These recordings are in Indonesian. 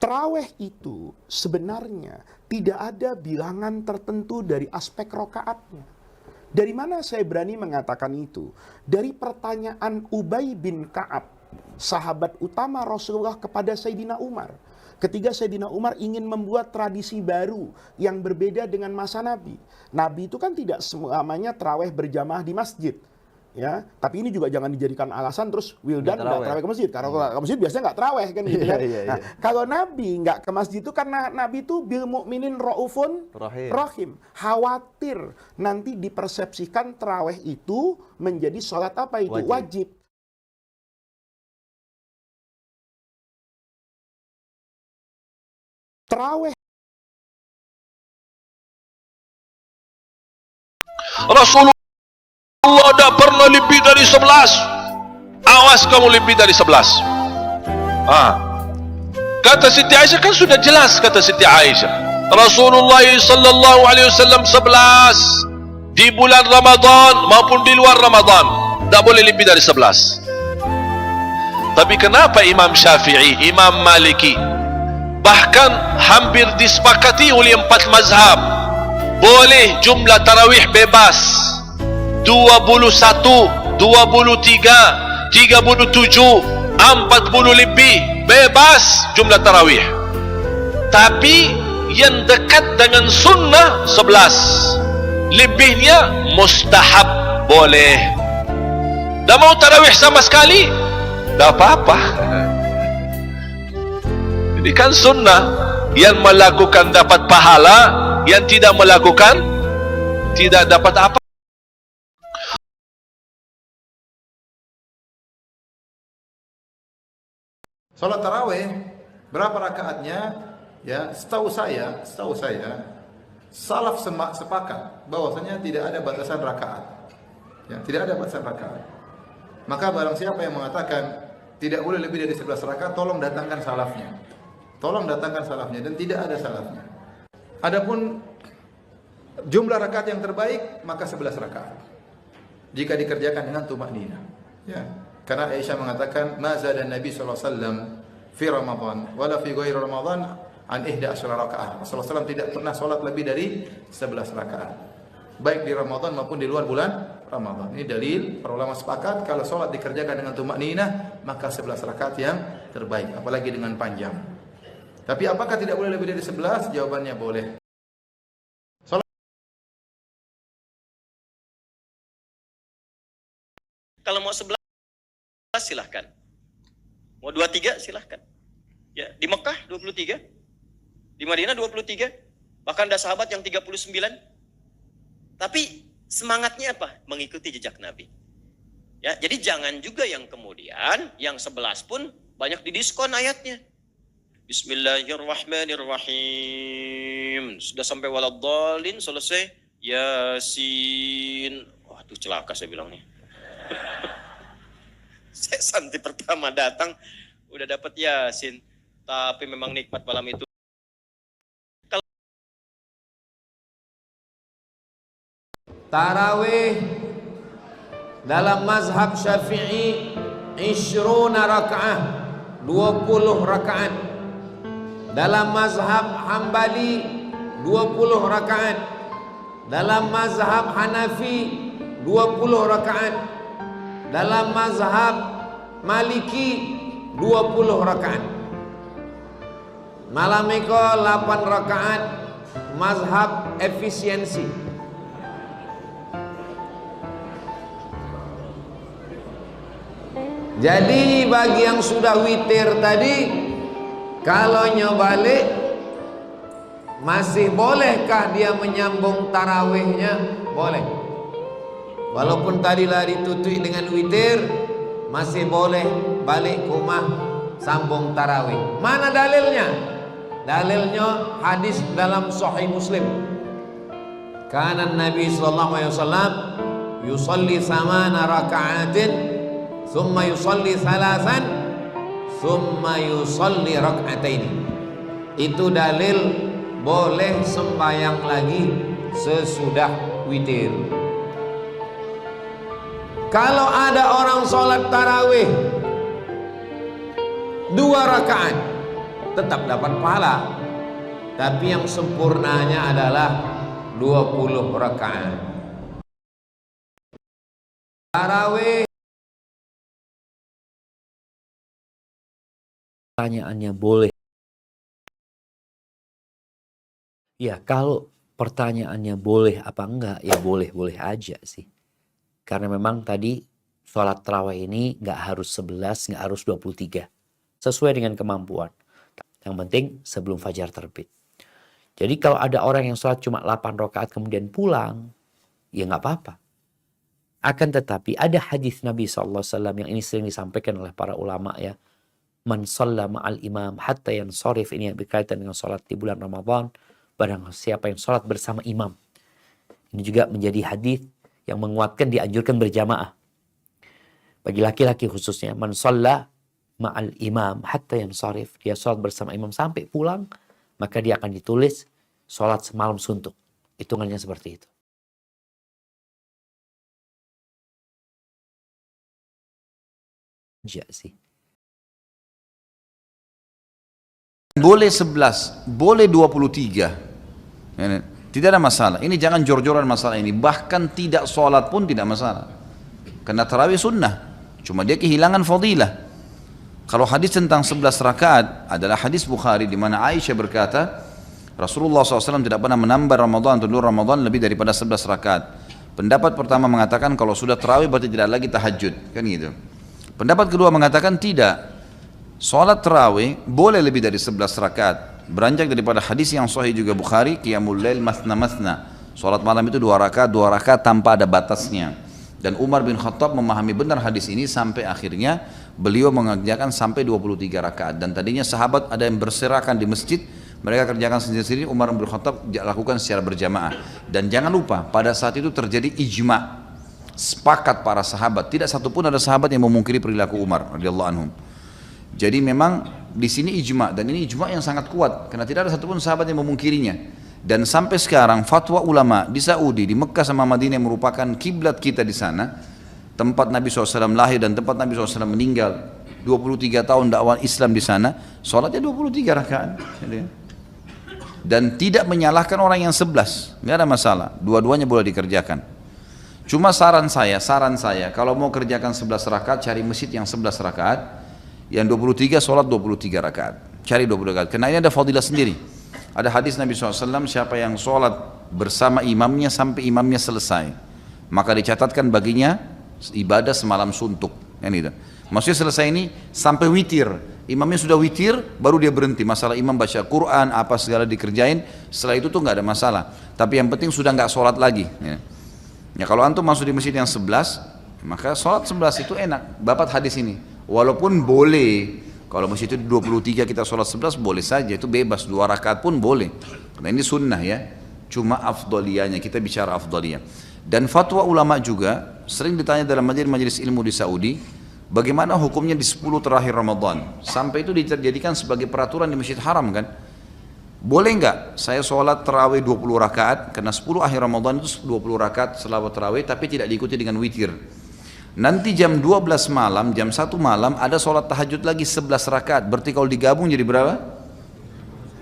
Taraweh itu sebenarnya tidak ada bilangan tertentu dari aspek rokaatnya. Dari mana saya berani mengatakan itu? Dari pertanyaan Ubay bin Ka'ab, sahabat utama Rasulullah kepada Sayyidina Umar. Ketika Sayyidina Umar ingin membuat tradisi baru yang berbeda dengan masa Nabi. Nabi itu kan tidak semuanya taraweh berjamaah di masjid. Ya, tapi ini juga jangan dijadikan alasan terus Wildan nggak taraweh ke masjid. Kalau ke masjid biasanya nggak taraweh kan gitu kan. Nah, kalau Nabi nggak ke masjid itu karena Nabi itu bil mukminin raufun rahim. Khawatir nanti dipersepsikan taraweh itu menjadi sholat apa itu wajib. Taraweh Rasulullah tidak pernah lebih dari 11. Awas kamu lebih dari 11. Kata Siti Aisyah kan sudah jelas, kata Siti Aisyah. Rasulullah sallallahu alaihi wasallam 11 di bulan Ramadan maupun di luar Ramadan. Tak boleh lebih dari 11. Tapi kenapa Imam Syafi'i, Imam Maliki, bahkan hampir disepakati oleh 4 mazhab, boleh jumlah tarawih bebas 21, 23, 37, 40 lebih, bebas jumlah tarawih. Tapi yang dekat dengan sunnah 11, lebihnya mustahab, boleh. Dah mau tarawih sama sekali, dah apa-apa. Jadi kan sunnah, yang melakukan dapat pahala, yang tidak melakukan tidak dapat apa. Salat tarawih berapa rakaatnya? Ya, setahu saya salaf sepakat bahwasanya tidak ada batasan rakaat. Ya, tidak ada batasan rakaat. Maka barang siapa yang mengatakan tidak boleh lebih dari 11 rakaat, tolong datangkan salafnya. Tolong datangkan salafnya, dan tidak ada salafnya. Adapun jumlah rakaat yang terbaik maka 11 rakaat. Jika dikerjakan dengan tumakninah. Ya. Karena Aisyah mengatakan, "Ma zada Nabi sallallahu alaihi wasallam fi Ramadan wala fi ghairi Ramadan an 11 rakaat." Rasulullah SAW tidak pernah salat lebih dari 11 rakaat. Baik di Ramadan maupun di luar bulan Ramadan. Ini dalil para ulama sepakat kalau salat dikerjakan dengan tumakninah maka 11 rakaat yang terbaik, apalagi dengan panjang. Tapi apakah tidak boleh lebih dari 11? Jawabannya boleh. Kalau mau 11 silahkan. Mau 23 silahkan. Ya, di Mekah 23, di Madinah 23, bahkan ada sahabat yang 39. Tapi semangatnya apa? Mengikuti jejak Nabi. Ya, jadi jangan juga yang kemudian yang 11 pun banyak didiskon ayatnya. Bismillahirrahmanirrahim. Sudah sampai waladhdallin, selesai. Yasin. Wah, itu celaka saya bilangnya. Saya santri pertama datang udah dapat Yasin, tapi memang nikmat malam itu. Tarawih dalam mazhab Syafi'i 20 rakaat, 20 rakaat. Dalam mazhab Hambali 20 rakaat. Dalam mazhab Hanafi 20 rakaat. Dalam mazhab Maliki 20 rakaat. Malam itu 8 rakaat mazhab efisiensi. Jadi bagi yang sudah witir tadi, kalau nyobalik masih bolehkah dia menyambung tarawihnya? Boleh. Walaupun tadilah ditutup dengan witir, masih boleh balik ke rumah sambung tarawih. Mana dalilnya? Dalilnya hadis dalam Sahih Muslim. Kana Nabi sallallahu alaihi wasallam yusalli 8 raka'atin, thumma yusalli 3, thumma yusalli rak'ataini. Itu dalil boleh sembahyang lagi sesudah witir. Kalau ada orang sholat tarawih 2 rakaat, tetap dapat pahala. Tapi yang sempurnanya adalah 20 rakaat. Tarawih. Pertanyaannya boleh. Ya, kalau pertanyaannya boleh apa enggak, ya boleh-boleh aja sih. Karena memang tadi sholat tarawih ini nggak harus 11, nggak harus 23. Sesuai dengan kemampuan. Yang penting sebelum fajar terbit. Jadi kalau ada orang yang sholat cuma 8 rakaat kemudian pulang, ya nggak apa-apa. Akan tetapi ada hadis Nabi SAW yang ini sering disampaikan oleh para ulama ya. Man shalla ma'al imam hatta yansharif, ini yang berkaitan dengan sholat di bulan Ramadan. Barang siapa yang sholat bersama imam. Ini juga menjadi hadis yang menguatkan dianjurkan berjamaah. Bagi laki-laki khususnya, man shalla ma'al imam hatta yansharif, dia sholat bersama imam sampai pulang, maka dia akan ditulis sholat semalam suntuk. Hitungannya seperti itu. Aja sih. Boleh 11, boleh 23. Tidak ada masalah. Ini jangan jor-joran masalah ini. Bahkan tidak sholat pun tidak masalah. Karena tarawih sunnah. Cuma dia kehilangan fadilah. Kalau hadis tentang 11 rakaat adalah hadis Bukhari di mana Aisyah berkata, Rasulullah SAW tidak pernah menambah Ramadan atau luar Ramadan lebih daripada 11 rakaat. Pendapat pertama mengatakan kalau sudah tarawih berarti tidak lagi tahajud. Kan gitu. Pendapat kedua mengatakan tidak. Salat tarawih boleh lebih dari 11 rakaat. Beranjak daripada hadis yang sahih juga Bukhari, qiyamul lail mathna. Salat malam itu 2 rakaat tanpa ada batasnya. Dan Umar bin Khattab memahami benar hadis ini sampai akhirnya beliau mengerjakan sampai 23 rakaat. Dan tadinya sahabat ada yang berserakan di masjid, mereka kerjakan sendiri-sendiri, Umar bin Khattab lakukan secara berjamaah. Dan jangan lupa pada saat itu terjadi ijma', sepakat para sahabat, tidak satupun ada sahabat yang memungkiri perilaku Umar radhiyallahu anhum. Jadi memang di sini ijma', dan ini ijma' yang sangat kuat karena tidak ada satupun sahabat yang memungkirinya. Dan sampai sekarang fatwa ulama di Saudi, di Mekah sama Madinah yang merupakan kiblat kita di sana, tempat Nabi SAW lahir dan tempat Nabi SAW meninggal, 23 tahun dakwah Islam di sana, sholatnya 23 rakaat. Dan tidak menyalahkan orang yang 11, nggak ada masalah, dua-duanya boleh dikerjakan. Cuma saran saya, kalau mau kerjakan 11 rakaat, cari masjid yang 11 rakaat, yang 23 sholat 23 rakaat, cari 20 rakaat, karena ini ada fadilah sendiri. Ada hadis Nabi SAW, siapa yang sholat bersama imamnya sampai imamnya selesai, maka dicatatkan baginya ibadah semalam suntuk. Gitu. Maksudnya selesai ini sampai witir, imamnya sudah witir, baru dia berhenti. Masalah imam baca Quran, apa segala dikerjain, setelah itu tuh nggak ada masalah. Tapi yang penting sudah nggak sholat lagi. Ya kalau antum masuk di masjid yang 11, maka sholat 11 itu enak. Dapat hadis ini. Walaupun boleh, kalau masjid itu 23 kita sholat 11 boleh saja, itu bebas, 2 rakaat pun boleh. Karena ini sunnah ya, cuma afdaliyahnya, kita bicara afdaliyah. Dan fatwa ulama juga sering ditanya dalam majelis ilmu di Saudi, bagaimana hukumnya di 10 terakhir Ramadan, sampai itu dijadikan sebagai peraturan di Masjid Haram kan. Boleh nggak saya sholat tarawih 20 rakaat, karena 10 akhir Ramadan itu 20 rakaat selawat tarawih, tapi tidak diikuti dengan witir. Nanti jam 12 malam, jam 1 malam ada sholat tahajud lagi 11 rakaat. Berarti kalau digabung jadi berapa?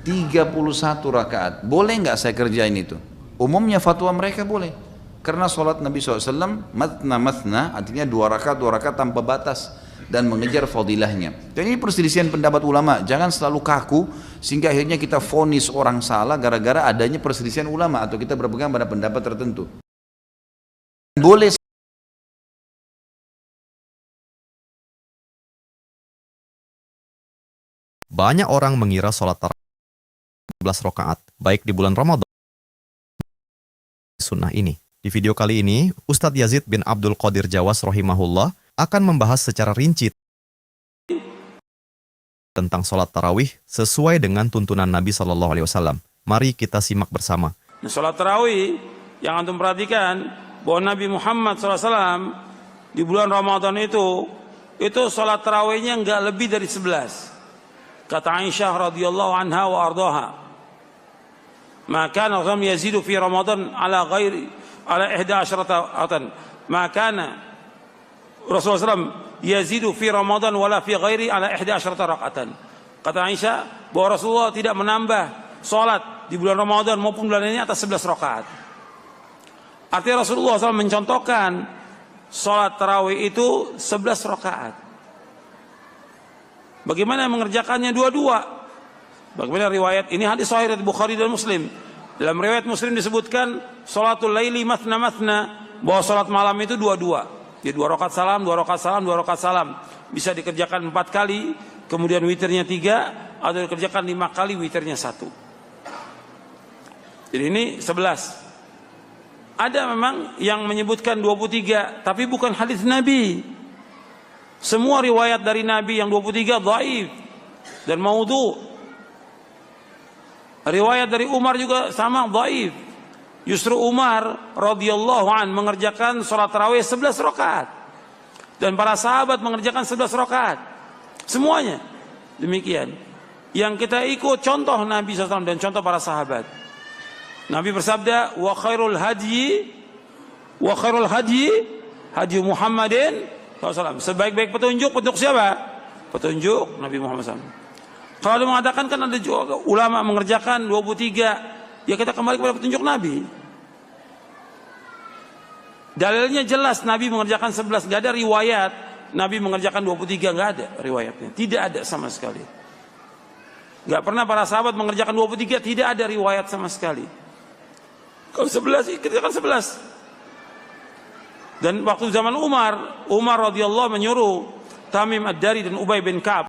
31 rakaat. Boleh nggak saya kerjain itu? Umumnya fatwa mereka boleh. Karena sholat Nabi SAW mathna, artinya 2 rakaat tanpa batas. Dan mengejar fadilahnya. Dan ini perselisihan pendapat ulama. Jangan selalu kaku, sehingga akhirnya kita vonis orang salah gara-gara adanya perselisihan ulama, atau kita berpegang pada pendapat tertentu. Boleh. Banyak orang mengira sholat tarawih 11 rakaat, baik di bulan Ramadan sunnah ini. Di video kali ini, Ustadz Yazid bin Abdul Qadir Jawas rahimahullah akan membahas secara rinci tentang sholat tarawih sesuai dengan tuntunan Nabi SAW. Mari kita simak bersama. Sholat tarawih yang antum perhatikan bahwa Nabi Muhammad SAW di bulan Ramadan itu sholat tarawihnya enggak lebih dari 11. Kata Aisyah radhiyallahu anha wa ardaha, "Ma kana Rasul yazidu fi Ramadan ala 11 raka'atan. Ma kana Rasulullah SAW yazidu fi Ramadan wala fi ghairi ala 11 raka'atan." Kata Aisyah, bahwa Rasulullah tidak menambah sholat di bulan Ramadan maupun bulan ini atas 11 rakaat. Artinya Rasulullah SAW mencontohkan sholat tarawih itu 11 rakaat. Bagaimana mengerjakannya dua-dua? Bagaimana riwayat ini hadis sahih dari Bukhari dan Muslim. Dalam riwayat Muslim disebutkan sholatul laili mathna mathna, bahwa sholat malam itu dua-dua. Ya 2 rakaat salam, 2 rakaat salam, 2 rakaat salam. Bisa dikerjakan 4 kali, kemudian witirnya 3, atau dikerjakan 5 kali, witirnya 1. Jadi ini 11. Ada memang yang menyebutkan 23, tapi bukan hadis Nabi. Semua riwayat dari Nabi yang 23 dhaif dan maudhu. Riwayat dari Umar juga sama dhaif. Justru Umar radhiyallahu an mengerjakan salat tarawih 11 rakaat. Dan para sahabat mengerjakan 11 rakaat. Semuanya demikian. Yang kita ikut contoh Nabi SAW dan contoh para sahabat. Nabi bersabda, wa khairul hadyi hadyi Muhammadin SAW. Sebaik-baik petunjuk siapa? Petunjuk Nabi Muhammad SAW. Kalau dia mengatakan kan ada juga ulama mengerjakan 23, ya kita kembali kepada petunjuk Nabi. Dalilnya jelas Nabi mengerjakan 11, nggak ada riwayat Nabi mengerjakan 23, nggak ada riwayatnya, tidak ada sama sekali. Nggak pernah para sahabat mengerjakan 23, tidak ada riwayat sama sekali. Kalau 11 kerjakan 11. Dan waktu zaman Umar radhiyallahu menyuruh Tamim Ad-Dari dan Ubay bin Ka'ab